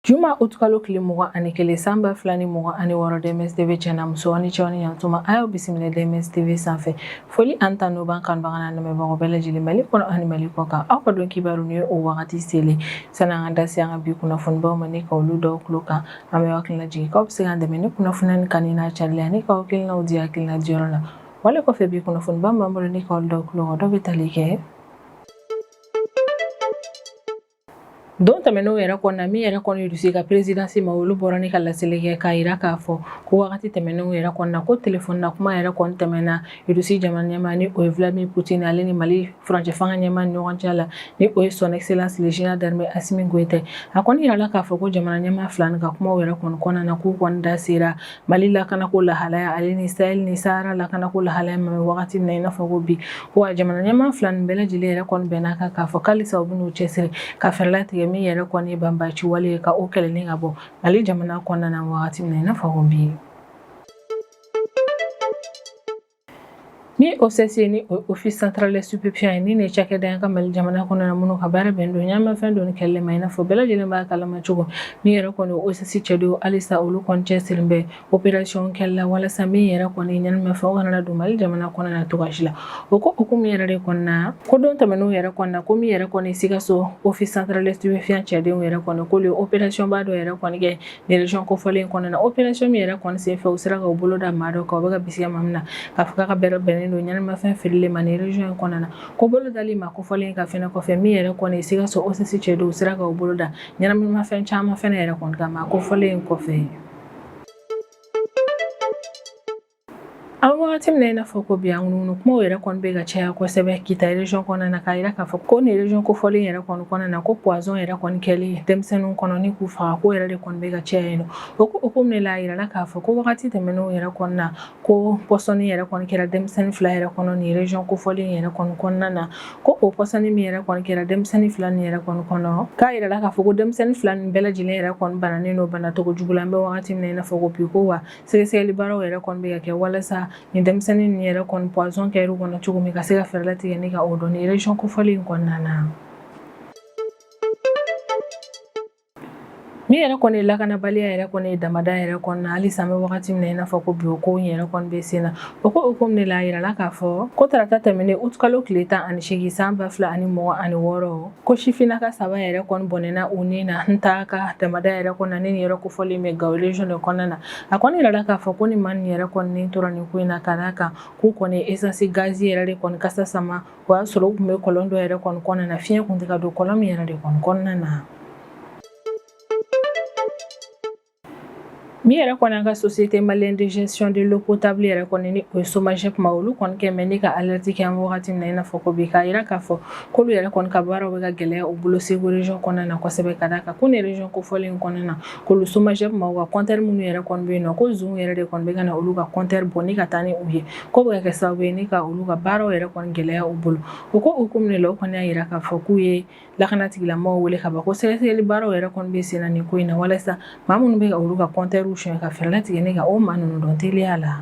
Juma utkalo kilimuga ani kele samba flani muga ani waro DMS-TV chana muso ani chawani yantuma ayo bisimile DMS-TV sanfɛ foli an ta n'o ban kanbagana lamɛnbagaw bɛɛ lajɛlen Mali kɔnɔ ani Mali kɔ kan aw ka dɔn kibaru ni o wagati sele san'an ka da se an ka bi kunnafonibaw ma ni ka olu dɔw tulo kan an bɛ hakilina jigin k'aw bɛ se k'an dɛmɛ ni kunnafoniya ni kanni n'a carili ani ka hakilinaw di hakilina diyɔrɔ la wale kɔfɛ bi kunnafoniba b'an bolo ni ka olu dɔw tulo kan dɔw bɛ tali kɛ don tɛmɛnenw yɛrɛ kɔnɔna min yɛrɛ kɔni Rusi ka présidence ma olu bɔra ni ka laseli kɛ k'a yira k'a fɔ ko wagati tɛmɛnenw yɛrɛ kɔnɔna ko téléphone na kuma yɛrɛ kɔni tɛmɛna Rusi jamana ɲɛmaa ni o ye Vladimir Poutine ale ni Mali furancɛ fanga ɲɛmaa ni ɲɔgɔn cɛ la ni o ye son excellence le général d'armée Assimi Goïta a kɔni yirala k'a fɔ ko jamana ɲɛmaa fila ni ka kumaw yɛrɛ kɔni kɔnɔna na k'u kɔni da sera Mali lakanako lahalaya ale ni Sahel ni Sahara lakanako lahalaya ma wagati min na i n'a fɔ ko bi wa jamana ɲɛmaa fila ni bɛɛ lajɛlen yɛrɛ kɔni bɛnna kan k'a fɔ k'alisa u bɛn'u cɛsiri ka fɛɛrɛ latigɛ min yɛrɛ kɔni banbaci wale ka o kɛlɛni ka bɔ Mali jamana kɔnɔna na wagati min na i n'a fɔ ko bi ni OCC ni Office Central de Supervision ni ne cakɛda ka Mali jamana kɔnɔna na minnu ka baara bɛn don ɲamafɛn dɔ ni kɛlɛ ma i n'a fɔ bɛɛ lajɛlen b'a kalama cogo min yɛrɛ kɔni OCC cɛdenw halisa olu kɔni cɛsirilen bɛ opération kɛlɛla walasa min yɛrɛ kɔni ɲanimafɛn o kana don Mali jamana kɔnɔna na cogoya la o ko hukumu yɛrɛ de kɔnɔna ko don tɛmɛnenw yɛrɛ kɔnɔna ko min yɛrɛ kɔni Sikaso Office Central de Supervision cɛdenw yɛrɛ kɔni k'olu ye opération ba dɔ yɛrɛ kɔni kɛ ni région kofɔlen kɔnɔna na opération min yɛrɛ kɔni senfɛ u sera ka u bolo da maa dɔ kan u bɛ ka bisiya maa min na k'a fɔ k'a ka bɛrɛ bɛnnen don ɲanimafɛn feereli ma ni région in kɔnɔna na ko bolo dali ma kofɔlen ka fɛnɛ kɔfɛ min yɛrɛ kɔni Sikaso OCC cɛdenw sera ka u bolo da ɲanimafɛn caman fɛnɛ yɛrɛ kɔni kan ma kofɔlen kɔfɛ a wagati min na i n'a fɔ ko bi an ŋununu kumaw yɛrɛ kɔni bɛ ka caya kosɛbɛ Kita région kɔnɔna na k'a yira k'a fɔ ko ni région kofɔlen yɛrɛ kɔni kɔnɔna na ko poison yɛrɛ kɔni kɛli denmisɛnninw kɔnɔ ni k'u faga ko yɛrɛ de kɔni bɛ ka caya yen nɔ o ko hukumu de la a yirala k'a fɔ ko wagati tɛmɛnenw yɛrɛ kɔnɔna na ko pɔsɔni yɛrɛ kɔni kɛra denmisɛnnin fila yɛrɛ kɔnɔ ni région kofɔlen yɛrɛ kɔni kɔnɔna na ko o pɔsɔni min yɛrɛ kɔni kɛra denmisɛnnin fila ni yɛrɛ kɔni kɔnɔ k'a yirala k'a fɔ ko denmisɛnnin fila ni bɛɛ lajɛlen yɛrɛ kɔni bananen don bana cogo jugu la an bɛ wagati min na i n'a fɔ ko bi ko wa sɛgɛsɛgɛli baaraw yɛrɛ kɔni bɛ ka kɛ walasa ni denmisɛnnin ni yɛrɛ kɔni poison kɛr'u kɔnɔ cogo min ka se ka fɛɛrɛ latigɛ ni ka o dɔn ni région kofɔlen kɔnɔna na min yɛrɛ kɔni lakanabaliya yɛrɛ kɔni damada yɛrɛ kɔnɔna halisa an bɛ wagati min na i n'a fɔ ko bi o ko yɛrɛ kɔni bɛ sen na o ko hukumu de la a yirala k'a fɔ ko tarata tɛmɛnen août kalo tile 18 san 2026 ko sifinnaka saba yɛrɛ kɔni bɔnɛna u ni na n ta ka damada yɛrɛ kɔnɔna ni yɛrɛ kofɔlen bɛ Gao région de kɔnɔna na a kɔni yirala k'a fɔ ko ni maa nin yɛrɛ kɔni ni tora nin ko in na ka d'a kan k'u kɔni essence gazi yɛrɛ de kɔni kasa sama o y'a sɔrɔ u tun bɛ kɔlɔn dɔ yɛrɛ kɔni kɔnɔna na fiɲɛ kun tɛ ka don kɔlɔn min yɛrɛ de kɔni kɔnɔna na min yɛrɛ kɔni an ka société malienne de gestion de l'eau potable yɛrɛ kɔni ni o ye SOMAGEP ma olu kɔni kɛ mɛ ni ka alerte kɛ an wagati min na i n'a fɔ ko bi k'a yira k'a fɔ k'olu yɛrɛ kɔni ka baaraw bɛ ka gɛlɛya u bolo Segu région kɔnɔna na kosɛbɛ ka d'a kan ko ni région kofɔlen kɔnɔna na k'olu SOMAGEP ma u ka compteur minnu yɛrɛ kɔni bɛ yen nɔ ko zun yɛrɛ de kɔni bɛ ka na olu ka compteur bɔ ni ka taa ni u ye ko bɛ ka kɛ sababu ye ni ka olu ka baaraw yɛrɛ kɔni gɛlɛya u bolo o ko hukumu de la o kɔni y'a yira k'a fɔ k'u ye lakana tigilamɔgɔw wele ka ban ko sɛgɛsɛgɛli baaraw yɛrɛ kɔni bɛ sen na nin ko in na walasa maa minnu bɛ ka olu ka compteurw suɲɛ ka fɛɛrɛ latigɛ ne ka o maa ninnu dɔn teliya la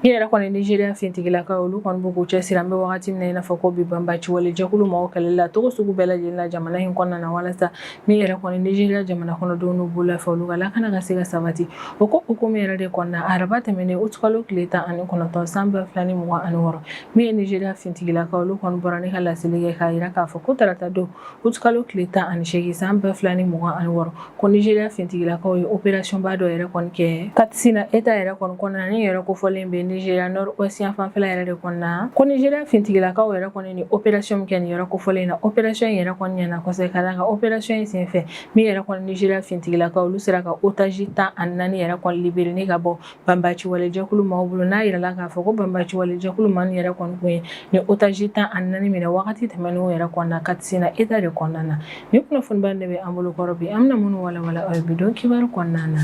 min yɛrɛ kɔni Nigériya fintigilakaw olu kɔni b'u k'u cɛsiri an bɛ wagati min na i n'a fɔ ko bi banbaci wale jɛkulu mɔgɔw kɛlɛli la togo sugu bɛɛ lajɛlen na jamana in kɔnɔna na walasa min yɛrɛ kɔni Nigériya jamana kɔnɔdenw n'u bololafɛ olu ka lakana ka se ka sabati o ko hukumu yɛrɛ de kɔnɔna araba tɛmɛnen août kalo tile 19 san 2026 min ye Nigériya fintigilakaw olu kɔni bɔra ni ka laseli kɛ k'a yira k'a fɔ ko tarata don août kalo tile 18 san 2026 ko Nigériya fintigilakaw ye opération ba dɔ yɛrɛ kɔni kɛ Katsina État yɛrɛ kɔni kɔnɔna ni yɛrɛ kofɔlen bɛ Nigériya nord-ouest fanfɛla yɛrɛ de kɔnɔna ko Nigériya fintigilakaw yɛrɛ kɔni ni opération min kɛ nin yɔrɔ kofɔlen na opération yɛrɛ kɔni ɲɛna kosɛbɛ ka d'a kan opération in senfɛ min yɛrɛ kɔni Nigériya fintigilakaw olu sera ka otage 14 yɛrɛ kɔni libéré ni ka bɔ banbaci wale jɛkulu maaw bolo n'a yirala k'a fɔ ko banbaci wale jɛkulu maa nin yɛrɛ kɔni kun ye ni otage 14 minɛ wagati tɛmɛnenw yɛrɛ kɔnɔna Katsina État de kɔnɔna na ni kunnafoniba de bɛ an bolo kɔrɔ bi an bɛna minnu walawala aw ye bi don kibaru kɔnɔna na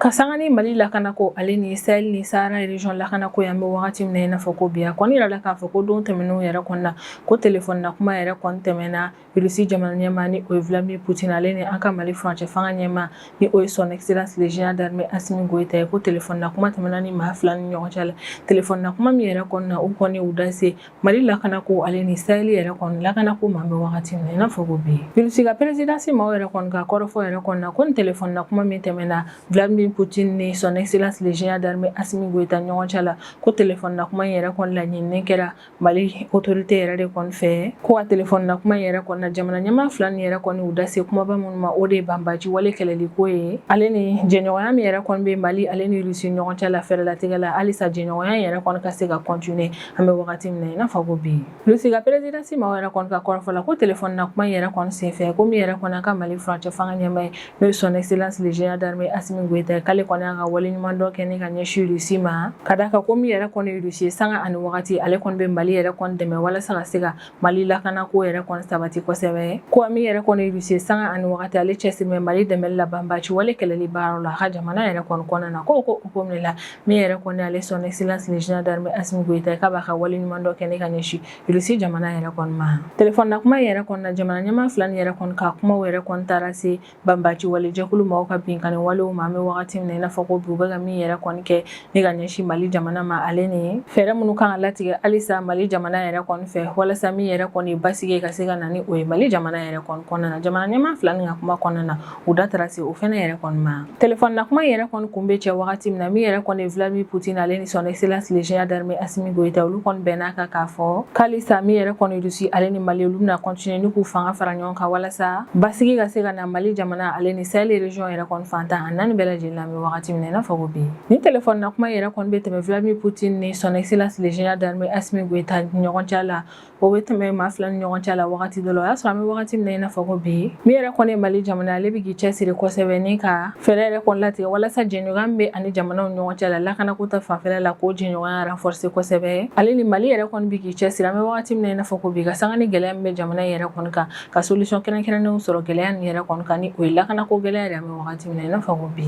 Kasangani Mali lakanako ale ni Sahel ni Sahara region lakanako ya me wagati mina ina foko biya kwani la ka foko don temeno yara konna ko telefone na kuma yara kon temena Russie jamana nyama ni o Vladimir Putin ale ni aka Mali France fanga nyama ni o son excellence le général d'armée Assimi Goïta ko telefone na kuma temena ni ma flan nyon chala telefone na kuma mi yara konna o koni udase Mali lakanako ale ni Sahel yara kon lakanako ma me wagati mina ina foko bi Russie ga presidency ma yara kon ga korofo yara konna kon telefone na kuma mi temena Vladimir Putin ni son excellence le général d'armée Assimi Goïta nyon chala ko telefone na kuma yara kon la nyine kera Mali autorité yara de kon fe ko telefone na kuma yara kon na jamana nyama flan yara kon udase kuma ba mun ma ode bambaji wale keleli ko ye ale ni jenyoya mi yara kon be Mali ale ni Russie nyon chala fer la tigala alisa jenyoya yara kon ka se ga continuer ambe wakati mne na fago bi Russie ga presidency ma yara kon ka korfo la ko telefone na kuma yara kon se fe ko mi yara kon ka Mali France fanga nyama no son excellence le général d'armée Assimi Goïta kale kona ga wali mando kene ga nyeshi Russie ma kadaka ko mi yara kon Russie sanga an wakati ale kon be Mali yara kon deme wala sanga siga Mali la kana ko yara kon sabati ko sebe ko mi yara kon Russie sanga an wakati ale chesi me Mali deme la bambachi wale keleli baro la ha jamana yara kon kona na ko mi la mi yara kon ale son excellence le général d'armée Assimi Goïta ka ba ga wali mando kene ga nyeshi Russie jamana yara kon ma telefone na kuma yara kon na jamana nyama flan yara kon ka kuma yara kon tarasi bambachi wale jakulu ma ka pinkane wale o ma me wakati mne na fako buba ga mi yara kon ke ni ga nyeshi Mali jamana ma ale ni fere munu kan latiga alisa Mali jamana yara kon fe wala sami yara kon basige ka siga nani o Mali jamana yara kon kona na jamana nyama flan nga kuma kona na uda tarasi o fena yara kon ma telefone na kuma yara kon kumbe che wakati mna mi yara kon Vladimir Putin ale ni son excellence le général d'armée Assimi Goïta ulu kon benaka ka fo kalisa mi yara kon Russie ale ni Mali ulu na continuer ni ku fanga faranyon ka wala sa basige ka siga na Mali jamana ale ni Sahel region yara kon fanta anan bela jilla mi wakati mna na fago bi ni telefone na kuma yara kon bete me Vladimir Putin ni son excellence le général d'armée Assimi Goïta nyon chala o wete me ma flan nyon chala wakati dolo ya so mi wakati mna na fago bi mi yara kon Mali jamana le bigi chesi ko seveni ka ferere kon lati wala sa jenyo gambe ani jamana nyon chala la kana ko ta fa fere la ko jenyo renforcer ko sebe ale ni Mali yara kon bigi chesi mi wakati mna na fago bi ga sangani gelembe jamana yara kon ka solution kenen no soro gelen yara kon ni o la kana ko gelere mi wakati mna na fago bi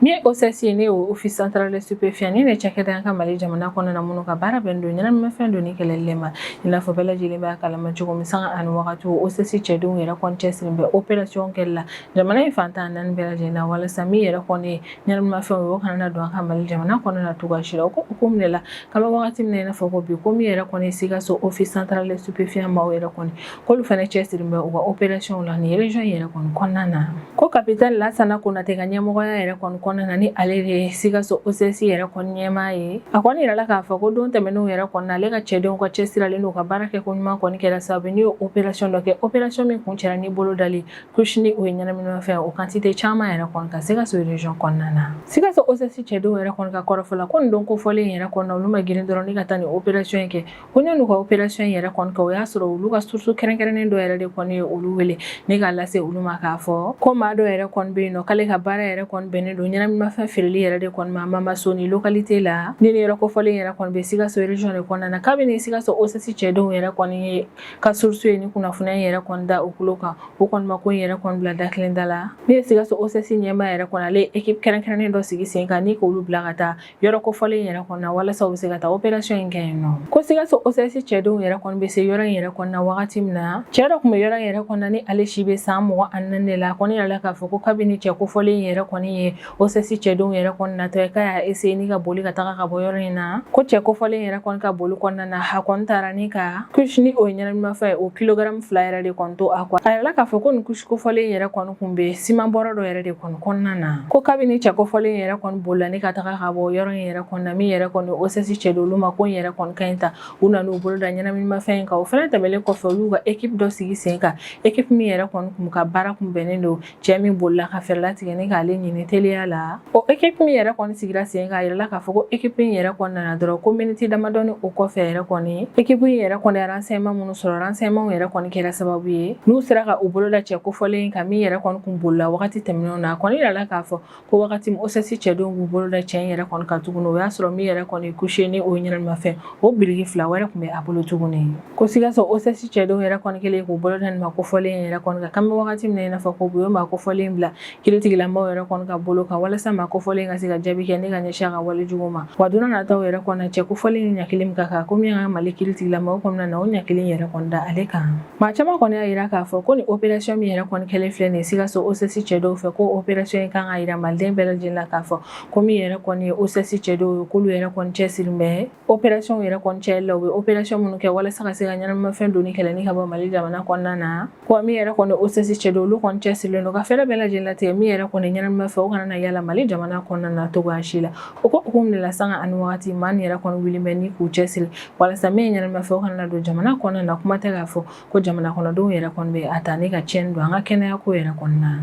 mi OCC ne o office central de stupéfiants ne chakeda ka Mali jamana kono na munu ka bara bendo nyana me fendo ni kelelema ila fo bela jile ba kala ma jugo misanga an wakati OCC chedu yera kon chesri be operation kella jamana infanta nan bela jina wala sami yera koni nyana ma fe o kana do ka Mali jamana kono na tuga shira ko kumnela kala wakati mne na fo ko bi ko mi yera koni siga so office central de stupéfiants ma yera koni ko lu fane chesri be o operation la ni region yera kon konana ko capitaine la sana kuna teganya mo yera kon na ni alere siga so OCC yera kon nyema ye akoni la ka fa ko don temeno yera kon na lega chedon ko chesira le no ka barake ko nyuma kon kela sabeni operation doke operation mi kun chera ni bolo dali kushni o nyana mi no fa o quantité chama yera kon ka siga so region kon nana siga so OCC chedo yera kon ka korofola kon don ko fole yera kon na luma girin doron ni katani operation ke kunya no ko operation yera kon ka ya soro luga sursu keren do yera de kon ye ulu wele ni ga lase uluma ka fo ko ma do yera kon be no kale ka bara yera kon bene do nyana ma fa firli yera de kon mama soni localité la ni yera ko fole yera kon be siga so region de kon na kabine siga so OCC chedo yera kon ye ka sursu ni kuna funa yera kon da okuloka o kon ma ko yera kon blada klendala ni siga so OCC nyema yera kon ale équipe keren do sigi senga ni ko lu blagata yera ko fole yera kon na wala so siga ta operation ngeno ko siga so OCC chedo yera kon be se yera kon na wakati mna chera kuma yera kon na ni ale shibe samo annan de la kon yera ka fo ko kabine che ko fole yera kon ye OCC chedo yera kon na to ka ya ese ni ka boli ka taka ka boyore na ko che ko fole yera kon ka bolu kon na ha kon tarani ka kushni o nyana ma fa o kilogram flyer de kon to akwa ala ka fo kon kush ko fole yera kon kumbe sima boro do yera de kon na ko kabini che ko fole yera kon bolani ka taka ka boyore yera kon na mi yera kon OCC chedo luma kon yera kon kainta una no bolo da nyana mi ma fa ka o fere tabele ko fo luga équipe do sigi senka équipe mi yera kon kum ka bara kum benendo chemi bolla ka ferlati ne ka le ni telia la o équipe min yɛrɛ kɔni sigira sen k'a yirala k'a fɔ ko équipe in yɛrɛ kɔnɔna dɔrɔn ko miniti damadɔni o kɔfɛ yɛrɛ kɔni équipe in yɛrɛ kɔni renseignement minnu sɔrɔ renseignement yɛrɛ kɔni kɛra sababu ye n'u sera ka u bolo da cɛ kofɔlen kan min yɛrɛ kɔni kun bolila wagati tɛmɛnenw na kɔni yirala k'a fɔ ko wagati min OSS cɛdenw b'u bolo da cɛ in yɛrɛ kɔni kan tuguni o y'a sɔrɔ min yɛrɛ kɔni couché ni o ɲɛnamafɛn o biriki fila wɛrɛ kun bɛ a bolo tuguni ko sikaso OSS cɛdenw yɛrɛ kɔni kɛlen k'u bolo da nin ma kofɔlen yɛrɛ kɔni kan kan bɛ wagati min na i n'a fɔ ko u ye ma kofɔlen bila kiiritigilamaw yɛrɛ kɔni ka bolo kan walasa ma kofɔlen ka se ka jaabi kɛ ne ka ɲɛsin a ka wale jugu ma wa donna nataw yɛrɛ kɔnɔ cɛ kofɔlen ni ɲakili min ka kan ko min ka Mali kiiritigilamaw kɔnɔna na o ɲakili yɛrɛ kɔni da ale kan maa caman kɔni y'a yira k'a fɔ ko ni opération min yɛrɛ kɔni kɛlen filɛ nin ye sikaso OSS cɛdenw fɛ ko opération in kan ka yira maliden bɛɛ lajɛlen la k'a fɔ ko min yɛrɛ kɔni ye OSS cɛdenw ye k'olu yɛrɛ kɔni cɛsirilen bɛ opération yɛrɛ kɔni cɛli la u bɛ opération minnu kɛ walasa ka se ka ɲɛnamafɛn donni kɛlɛni ka bɔ Mali jamana kɔnɔna na ko min yɛrɛ kɔni OSS cɛdenw olu kɔni cɛsirilen don ka fɛɛrɛ bɛɛ lajɛlen latigɛ min yɛrɛ kɔni ɲɛnamafɛn o kana na yala Mali jamana kɔnɔna na togoya si la o ko hukumu de la sanga ani wagati maa nin yɛrɛ kɔni wuli bɛ ni k'u cɛsiri walasa min ɲɛnamafɛn o kana na don jamana kɔnɔna na kuma tɛ k'a fɔ ko jamana kɔnɔdenw yɛrɛ kɔni bɛ a ta ne ka tiɲɛni don an ka kɛnɛya ko yɛrɛ kɔnɔna na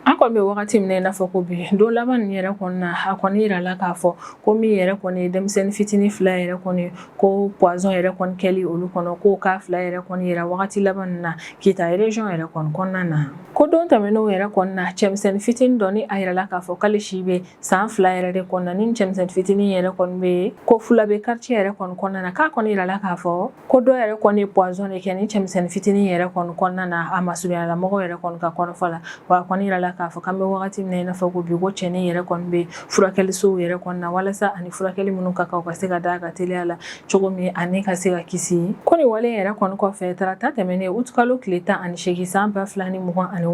an kɔni bɛ wagati min na i n'a fɔ ko bi don laban nin yɛrɛ kɔni na a kɔni yirala k'a fɔ ko min yɛrɛ kɔni ye denmisɛnnin fitinin fila yɛrɛ kɔni ko poison yɛrɛ kɔni kɛli olu kɔnɔ k'o ka fila yɛrɛ kɔni yira wagati laban nin na Kita région yɛrɛ kɔni kɔnɔna na ko don tɛmɛnenw yɛrɛ kɔni na cɛmisɛnnin fitinin dɔ ni a yirala k'a fɔ k'ale si bɛ san 2 yɛrɛ de kɔnɔna ni cɛmisɛnnin fitinin yɛrɛ kɔni bɛ ko fula bɛ quartier yɛrɛ kɔni kɔnɔna na k'a kɔni yirala k'a fɔ ko dɔ yɛrɛ kɔni ye poison de kɛ ni cɛmisɛnnin fitinin yɛrɛ kɔni kɔnɔna na a masurunyala mɔgɔw yɛrɛ kɔni ka kɔrɔfɔ la wa a kɔni yirala k'a fɔ k'an bɛ wagati min na i n'a fɔ ko bi ko cɛnin yɛrɛ kɔni bɛ furakɛlisow yɛrɛ kɔni na walasa ani furakɛli minnu ka kan u ka se ka da ka teliya la cogo min ani ka se ka kisi ko nin wale yɛrɛ kɔni kɔfɛ tarata tɛmɛnen août kalo tile 18 san 2026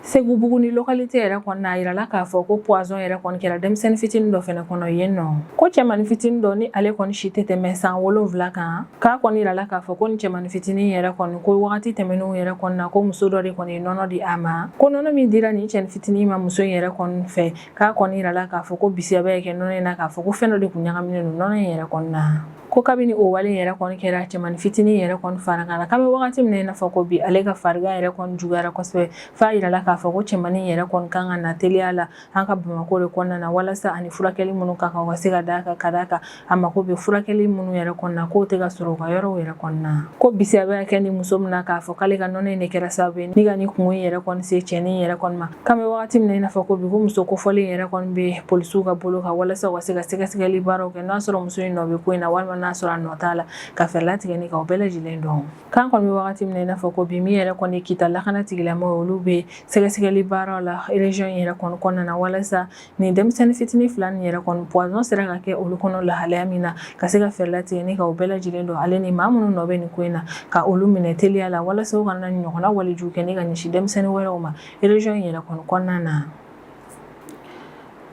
Segu Buguni localité yɛrɛ kɔni na a yirala k'a fɔ ko poison yɛrɛ kɔni kɛra denmisɛnnin fitinin dɔ fɛnɛ kɔnɔ yen nɔ ko cɛmanin fitinin dɔ ni ale kɔni si tɛ tɛmɛ san 7 kan k'a kɔni yirala k'a fɔ ko ni cɛmanin fitinin yɛrɛ kɔni ko wagati tɛmɛnenw yɛrɛ kɔni na ko muso dɔ de kɔni ye nɔnɔ di a ma ko nɔnɔ min dira ni cɛnin fitinin ma muso in yɛrɛ kɔni fɛ k'a kɔni yirala k'a fɔ ko bisiyaba ye kɛ nɔnɔ in na k'a fɔ ko fɛn dɔ de kun ɲagaminen don nɔnɔ in yɛrɛ kɔni na ko kabini o wale yɛrɛ kɔni kɛra cɛmanin fitinin yɛrɛ kɔni farigan na k'an bɛ wagati min na i n'a fɔ ko bi ale ka farigan yɛrɛ kɔni juguyara kosɛbɛ f'a yirala k'a fɔ ko cɛmanin yɛrɛ kɔni kan ka na teliya la an ka Bamakɔ de kɔnɔna na walasa ani furakɛli minnu ka kan u ka se ka d'a kan ka d'a kan a mako bɛ furakɛli minnu yɛrɛ kɔni na k'o tɛ ka sɔrɔ u ka yɔrɔw yɛrɛ kɔni na ko bisiyaba kɛ ni muso min na k'a fɔ k'ale ka nɔnɔ in de kɛra sababu ye ni ka ni kungo in yɛrɛ kɔni se cɛnin yɛrɛ kɔni ma k'an bɛ wagati min na i n'a fɔ ko bi ko muso kofɔlen yɛrɛ kɔni bɛ polisiw ka bolo kan walasa u ka se ka sɛgɛsɛgɛli baaraw kɛ n'a sɔrɔ muso in nɔ bɛ ko in na walima n'a sɔrɔ a nɔ t'a la ka fɛɛrɛ latigɛ ka o bɛɛ lajɛlen dɔn k'an kɔni bɛ wagati min na i n'a fɔ ko bi min yɛrɛ kɔni Kita lakana tigilamɔgɔw olu bɛ sɛgɛsɛgɛli baaraw la région yɛrɛ kɔni kɔnɔna na walasa nin denmisɛnnin fitinin fila nin yɛrɛ kɔni poison sera ka kɛ olu kɔnɔ lahalaya min na ka se ka fɛɛrɛ latigɛ ka o bɛɛ lajɛlen dɔn ale ni maa minnu nɔ bɛ nin ko in na ka olu minɛ teliya la walasa u kana ɲɔgɔnna walejugu kɛ ka ɲɛsin denmisɛnnin wɛrɛw ma région yɛrɛ kɔni kɔnɔna na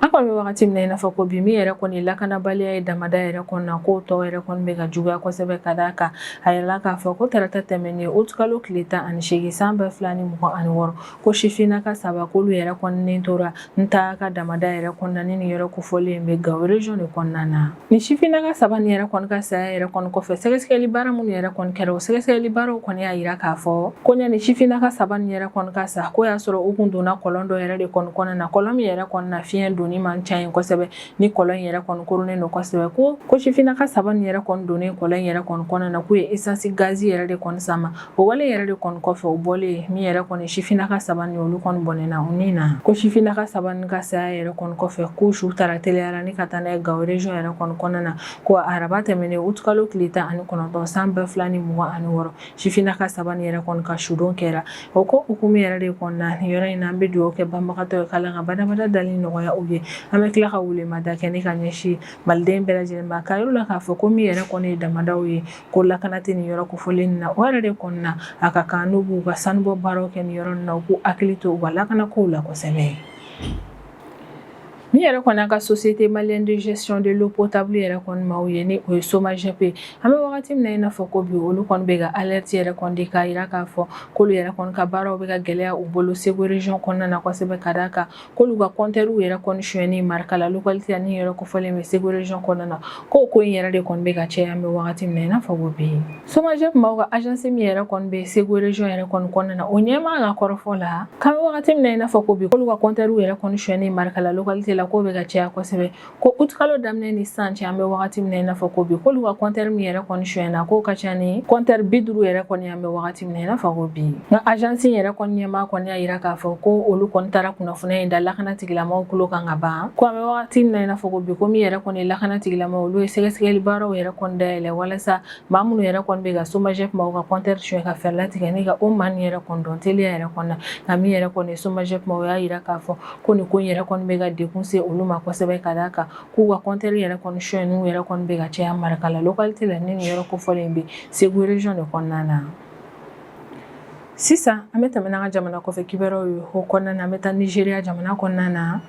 an kɔni bɛ wagati min na i n'a fɔ ko bi min yɛrɛ kɔni lakanabaliya ye damada yɛrɛ kɔni na k'o tɔ yɛrɛ kɔni bɛ ka juguya kosɛbɛ ka d'a kan a yirala k'a fɔ ko tarata tɛmɛnen août kalo tile 18 san 2026 ko sifinnaka 3 k'olu yɛrɛ kɔni ni tora n ta ka damada yɛrɛ kɔnɔna na ni nin yɔrɔ kofɔlen bɛ Gawo région de kɔnɔna na ni sifinnaka 3 nin yɛrɛ kɔni ka saya yɛrɛ kɔni kɔfɛ sɛgɛsɛgɛli baara minnu yɛrɛ kɔni kɛra o sɛgɛsɛgɛli baaraw kɔni y'a yira k'a fɔ ko ɲani sifinnaka 3 nin yɛrɛ kɔni ka sa ko y'a sɔrɔ u kun donna kɔlɔn dɔ yɛrɛ de kɔni kɔnɔna na kɔlɔn min yɛrɛ kɔni na fiɲɛ donni man ca yen kosɛbɛ ni kɔlɔn in yɛrɛ kɔni koronen don kosɛbɛ ko sifinnaka 3 nin yɛrɛ kɔni donnen kɔlɔn in yɛrɛ kɔni kɔnɔna na k'u ye essence gazi yɛrɛ de kɔni sama o wale yɛrɛ de kɔni kɔfɛ o bɔlen min yɛrɛ kɔni sifinnaka 3 nin olu kɔni bɔnɛna u ni na ko sifinnaka 3 nin ka saya yɛrɛ kɔni kɔfɛ k'u su taara teliyara ni ka taa n'a ye Gawo région yɛrɛ kɔni kɔnɔna na ko araba tɛmɛnen août kalo tile 19 san 2026 sifinnaka 3 nin yɛrɛ kɔni ka sudon kɛra o ko hukumu yɛrɛ de kɔni na nin yɔrɔ in na an bɛ dugawu kɛ banbagatɔ ye k'Ala ka badabada dali nɔgɔya u ye an bɛ tila ka welemada kɛ ka ɲɛsin maliden bɛɛ lajɛlen ma k'a yir'u la k'a fɔ ko min yɛrɛ kɔni ye damadaw ye ko lakana tɛ nin yɔrɔ kofɔlen na o yɛrɛ de kɔni na a ka kan n'u b'u ka sanubɔ baaraw kɛ nin yɔrɔ in na u k'u hakili to u ka lakanakow la kosɛbɛ mi yɛrɛ kɔni ka société malienne de gestion de l'eau potable yɛrɛ kɔni ma o ye ni o ye SOMAGEP an bɛ wagati min na i n'a fɔ ko bi olu kɔni bɛ ka alerte yɛrɛ kɔni di k'a yira k'a fɔ k'olu yɛrɛ kɔni ka baaraw bɛ ka gɛlɛya u bolo Segu région kɔnɔna na kosɛbɛ ka d'a kan k'olu ka compteurs yɛrɛ kɔni suyɛnni marque la localité ani yɛrɛ kofɔlen bɛ Segu région kɔnɔna na ko ko in yɛrɛ de kɔni bɛ ka caya an bɛ wagati min na i n'a fɔ ko bi SOMAGEP maaw ka agence min yɛrɛ kɔni bɛ Segu région yɛrɛ kɔni kɔnɔna na o ɲɛmaa ka kɔrɔfɔ la k'an bɛ wagati min na i n'a fɔ ko bi k'olu ka compteurs yɛrɛ kɔni suyɛnni marque la localité la k'o bɛ ka caya kosɛbɛ ko août kalo daminɛ ni sisan cɛ an bɛ wagati min na i n'a fɔ ko bi k'olu ka compteur min yɛrɛ kɔni suyɛnna k'o ka ca ni compteur 50 yɛrɛ kɔni an bɛ wagati min na i n'a fɔ ko bi nka agence yɛrɛ kɔni ɲɛmaa kɔni y'a yira k'a fɔ ko olu kɔni taara kunnafoniya in da lakana tigilamɔgɔw tulo kan ka ban ko an bɛ wagati min na i n'a fɔ ko bi ko min yɛrɛ kɔni lakana tigilamɔgɔw olu ye sɛgɛsɛgɛli baaraw yɛrɛ kɔni dayɛlɛ walasa maa minnu yɛrɛ kɔni bɛ ka SOMAGEP maaw ka compteur suyɛn ka fɛɛrɛ latigɛ ni ka o maa nin yɛrɛ kɔni dɔn teliya yɛrɛ kɔni na nka min yɛrɛ kɔni SOMAGEP maaw y'a yira k'a fɔ ko nin ko in yɛrɛ kɔni bɛ ka degun se olu ma kosɛbɛ ka d'a kan k'u ka compteur yɛrɛ kɔni suyɛnniw yɛrɛ kɔni bɛ ka caya marque la localité la ni nin yɔrɔ kofɔlen bɛ Segu région de kɔnɔna na sisan an bɛ tɛmɛ n'an ka jamana kɔfɛ kibaruyaw ye o kɔnɔna na an bɛ taa Nigéria jamana kɔnɔna na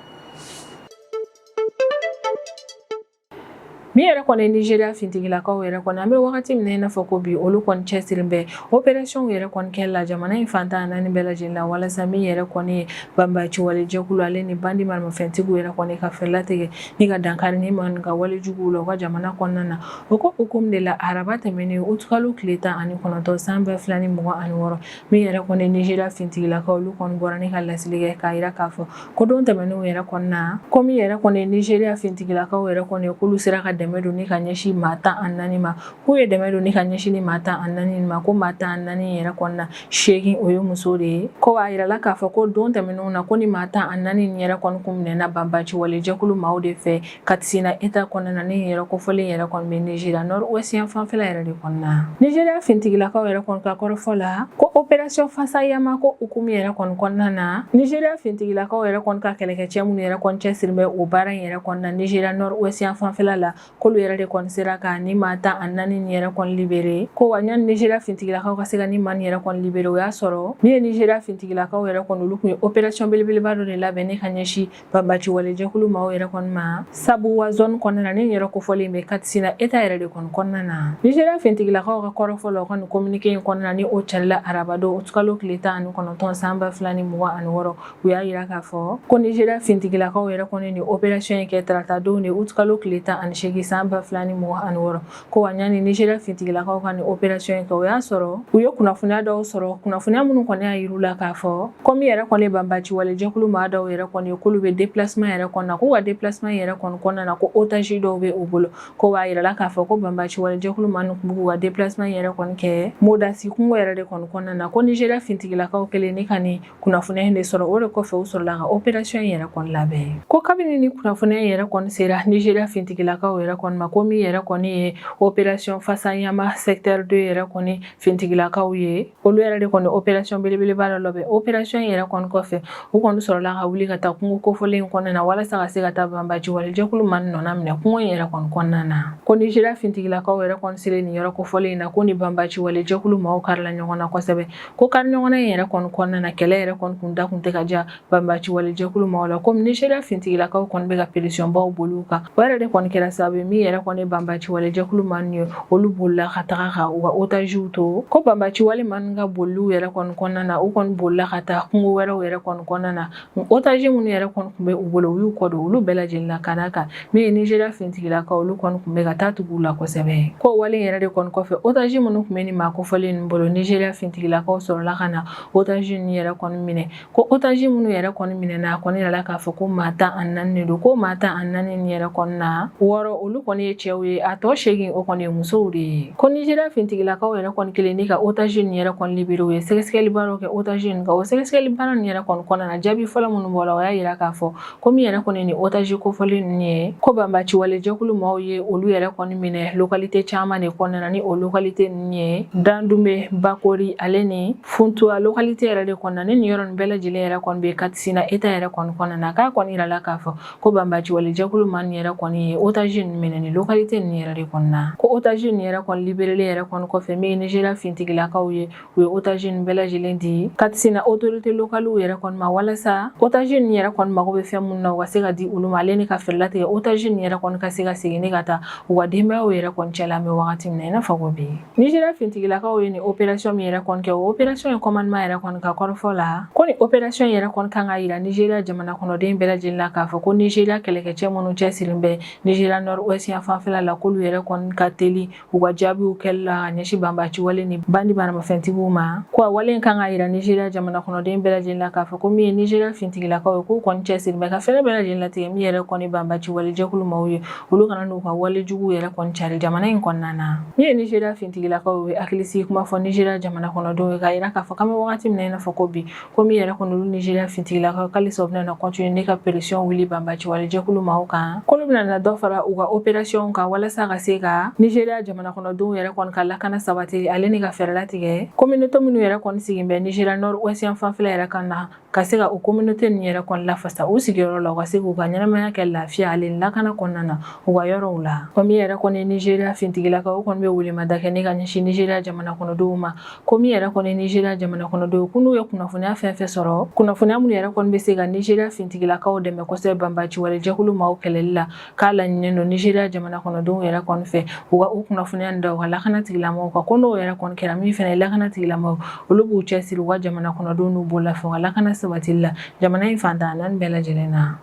mi yɛrɛ kɔni Nigéria fintigilakaw yɛrɛ kɔni an bɛ wagati min na i n'a fɔ ko bi olu kɔni cɛsirilen bɛ opération yɛrɛ kɔni kɛli la jamana in fantan naani bɛɛ lajɛlen la walasa min yɛrɛ kɔni ye banbaaci wale jɛkulu ale ni bandi marimafɛntigiw yɛrɛ kɔni ka fɛɛrɛ latigɛ ni ka dankari ni man ka walejuguw la u ka jamana kɔnɔna na o ko hukumu de la araba tɛmɛnen août kalo tile 19 san 2026 min yɛrɛ kɔni Nigéria fintigilakaw olu kɔni bɔra ni ka lasili kɛ k'a yira k'a fɔ ko don tɛmɛnenw yɛrɛ kɔnɔna na ko min yɛrɛ kɔni Nigéria fintigilakaw yɛrɛ kɔni k'olu sera ka dɛmɛ don ni ka ɲɛsin maa 14 ma k'u ye dɛmɛ don ni ka ɲɛsin ni maa 14 ma ko maa 14 yɛrɛ kɔnɔna 8 o ye muso de ye ko b'a yira la k'a fɔ ko don tɛmɛnenw na ko ni maa 14 yɛrɛ kɔni kun minɛna banbaaci wale jɛkulu maaw de fɛ Katisina État kɔnɔna na ni yɛrɛ kofɔlen yɛrɛ kɔni bɛ Nigéria nord-ouest yan fanfɛla yɛrɛ de kɔnɔna Nigéria fintigilakaw yɛrɛ kɔni ka kɔrɔfɔ la ko opération Fasa Yama ko hukumu yɛrɛ kɔni kɔnɔna na Nigéria fintigilakaw yɛrɛ kɔni ka kɛlɛkɛcɛ minnu yɛrɛ kɔni cɛsirilen bɛ o baara in yɛrɛ kɔnɔna Nigéria nord-ouest yan fanfɛla la k'olu yɛrɛ de kɔni sera ka ni maa 14 ni yɛrɛ kɔni libéré ko wa ɲani Nigéria fintigilakaw ka se ka ni maa ni yɛrɛ kɔni libéré o y'a sɔrɔ ni ye Nigéria fintigilakaw yɛrɛ kɔni olu kun ye opération belebeleba dɔ de labɛn ni ka ɲɛsin banbaaci wale jɛkulu maaw yɛrɛ kɔni ma Sabuwa zone kɔnɔna na ni yɛrɛ kofɔlen bɛ Katisina État yɛrɛ de kɔni kɔnɔna na Nigéria fintigilakaw ka kɔrɔfɔ la u ka nin communiqué in kɔnɔna na ni o carila arabadon août kalo tile 19 san 2026 u y'a yira k'a fɔ ko Nigéria fintigilakaw yɛrɛ kɔni ni opération in kɛ tarata don de août kalo tile 18 san 2026 ko wa ɲani Nigéria fintigilakaw ka ni opération in kɛ o y'a sɔrɔ u ye kunnafoniya dɔw sɔrɔ kunnafoniya minnu kɔni y'a yiru la k'a fɔ ko min yɛrɛ kɔni banbaaci wale jɛkulu maa dɔw yɛrɛ kɔni ye k'olu bɛ déplacement yɛrɛ kɔnɔna na k'u ka déplacement yɛrɛ kɔni kɔnɔna na ko otage dɔw bɛ u bolo ko b'a yira la k'a fɔ ko banbaaci wale jɛkulu maa ninnu kun b'u ka déplacement yɛrɛ kɔni kɛ Modasi kungo yɛrɛ de kɔni kɔnɔna na ko Nigéria fintigilakaw kelen ni ka ni kunnafoniya in de sɔrɔ o de kɔfɛ u sɔrɔla ka opération in yɛrɛ kɔni labɛn ko kabini ni kunnafoniya in yɛrɛ kɔni sera Nigéria fintigilakaw yɛrɛ kɔni ma ko min yɛrɛ kɔni ye opération Fasa Yama secteur 2 yɛrɛ kɔni fintigilakaw ye olu yɛrɛ de kɔni opération belebeleba dɔ labɛn opération in yɛrɛ kɔni kɔfɛ u kɔni sɔrɔla ka wuli ka taa kungo kofɔlen in kɔnɔna na walasa ka se ka taa banbaaci wale jɛkulu maa nɔna minɛ kungo in yɛrɛ kɔni kɔnɔna na ko Nigéria fintigilakaw yɛrɛ kɔni selen nin yɔrɔ kofɔlen in na ko ni banbaaci wale jɛkulu maaw karila ɲɔgɔn na kosɛbɛ ko kari ɲɔgɔnna in yɛrɛ kɔni kɔnɔna na kɛlɛ yɛrɛ kɔni kun da kun tɛ ka ja banbaaci wale jɛkulu maaw la komi Nigéria fintigilakaw kɔni bɛ ka pression baw boli u kan o yɛrɛ de kɔni kɛra sababu ye min yɛrɛ kɔni banbaaci wale jɛkulu maa ninnu ye olu bolila ka taga ka u ka otages to ko banbaaci wale maa ninnu ka boliw yɛrɛ kɔni kɔnɔna na u kɔni bolila ka taa kungo wɛrɛw yɛrɛ kɔni kɔnɔna na otage minnu yɛrɛ kɔni kun bɛ u bolo u y'u kɔ don olu bɛɛ lajɛlen la ka d'a kan min ye Nigéria fintigilakaw olu kɔni kun bɛ ka taa tugu u la kosɛbɛ ko wale yɛrɛ de kɔni kɔfɛ otage minnu kun bɛ ni maa kofɔlen ninnu bolo Nigéria fintigilakaw sɔrɔla ka na otage ninnu yɛrɛ kɔni minɛ ko otage minnu yɛrɛ kɔni minɛna a kɔni yɛrɛ k'a fɔ ko maa 14 de don ko maa 14 ni yɛrɛ kɔni na 6 olu kɔni ye cɛw ye a tɔ 8 o kɔni ye musow de ye ko Nigéria fintigilakaw yɛrɛ kɔni kelen ni ka otage ninnu yɛrɛ kɔni libéré u ye sɛgɛsɛgɛli baaraw kɛ otage ninnu kan o sɛgɛsɛgɛli baara ninnu yɛrɛ kɔni kɔnɔna na jaabi fɔlɔ minnu bɔra o y'a yira k'a fɔ ko min yɛrɛ kɔni ni otage kofɔlen ninnu ye ko banbaaci wale jɛkulu maaw ye olu yɛrɛ kɔni minɛ localité caman de kɔnɔna na ni o localité ninnu ye Dandume Bakori ale ni Funtua localité yɛrɛ de kɔnɔna ni nin yɔrɔ nin bɛɛ lajɛlen yɛrɛ kɔni bɛ Katisina État yɛrɛ kɔni kɔnɔna na k'a kɔni yira la k'a fɔ ko banbaaci wale jɛkulu maa ninnu yɛrɛ kɔni ye otage ninnu minɛ ni localité ni yɛrɛ de kɔnɔna ko otage ni yɛrɛ kɔni libéré yɛrɛ kɔni kɔfɛ min ye Nigeria fintigilakaw ye u ye otage ni bɛɛ lajɛlen di Katsina autorité locale yɛrɛ kɔni ma walasa otage ni yɛrɛ kɔni mago bɛ fɛn mun na u ka se ka di olu ma ale ni ka fɛrɛlatigɛ otage ni yɛrɛ kɔni ka se ka segin ka taa u ka denbayaw yɛrɛ kɔni cɛla an bɛ wagati min na i n'a fɔ ko bi Nigeria fintigilakaw ye ni opération min yɛrɛ kɔni kɛ o opération in commandement yɛrɛ kɔni ka kɔrɔfɔ la ko ni opération yɛrɛ kɔni kan ka yira Nigeria jamana kɔnɔden bɛɛ lajɛlen la k'a fɔ ko Nigeria kɛlɛkɛcɛ minnu cɛsirilen bɛ Nigeria nord-ouest yan fanfɛla la k'olu yɛrɛ kɔni ka teli u ka jaabiw kɛli la ka ɲɛsin banbaci wale ni bandi banamafɛntigiw ma ko a wale in kan ka yira Nigeria jamana kɔnɔden bɛɛ lajɛlen la k'a fɔ ko min ye Nigeria fintigilakaw ye k'u kɔni cɛsirilen bɛ ka fɛɛrɛ bɛɛ lajɛlen latigɛ min yɛrɛ kɔni banbaci wale jɛkulu maaw ye olu kana n'u ka wale jugu yɛrɛ kɔni cari jamana in kɔnɔna na min ye Nigeria fintigilakaw ye hakilisigi kuma fɔ Nigeria jamana kɔnɔdenw ye k'a yira k'a fɔ k'an bɛ wagati min na i n'a fɔ ko bi ko min yɛrɛ kɔni olu Nigeria fintigilakaw k'alisa u bɛna continuer ne ka pression wuli banbaci wale jɛkulu maaw kan k'olu bɛna dɔ fara u ka opération kan walasa ka se ka Nigeria jamana kɔnɔdenw yɛrɛ kɔni ka lakana sabati ale ni ka fɛɛrɛ latigɛ communauté minnu yɛrɛ kɔni sigin bɛ Nigeria nord-ouest yan fanfɛla yɛrɛ kan na ka se ka o communauté ni yɛrɛ kɔni lafasa u sigiyɔrɔ la u ka se k'u ka ɲɛnamaya kɛ lafiya ale ni lakana kɔnɔna na u ka yɔrɔw la ko min yɛrɛ kɔni Nigeria fintigilakaw kɔni bɛ welemada kɛ ne ka ɲɛsin Nigeria jamana kɔnɔdenw ma ko min yɛrɛ kɔni Nigeria jamana kɔnɔdenw ko n'u ye kunnafoniya fɛn fɛn sɔrɔ kunnafoniya minnu yɛrɛ kɔni bɛ se ka Nigeria fintigilakaw dɛmɛ kosɛbɛ banbaci wale jɛkulu maaw kɛlɛli la k'a laɲininen don Nigeria jamana kɔnɔdenw yɛrɛ kɔni fɛ u ka o kunnafoniya da u ka lakana tigilamɔgɔw kan ko n'o yɛrɛ kɔni kɛra min fɛnɛ ye lakana tigilamɔgɔw olu b'u cɛsiri u ka jamana kɔnɔdenw n'u bololafɛnw ka lakana sabatili la jamana in fantan naani bɛɛ lajɛlen na.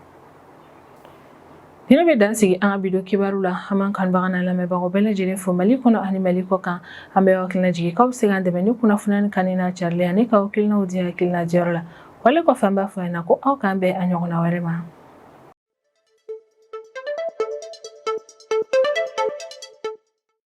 Nina bɛ dan sigi an ka bidon kibaru la an b'an kanubaga n'a lamɛnbagaw bɛɛ lajɛlen fo Mali kɔnɔ ani Mali kɔ kan an bɛ hakilina jigin k'aw bɛ se k'an dɛmɛ ni kunnafoniya ni kanni n'a carili ani k'aw hakilinaw di hakilina diyɔrɔ la wale kɔfɛ an b'a fɔ a ɲɛna ko aw k'an bɛn a ɲɔgɔnna wɛrɛ ma.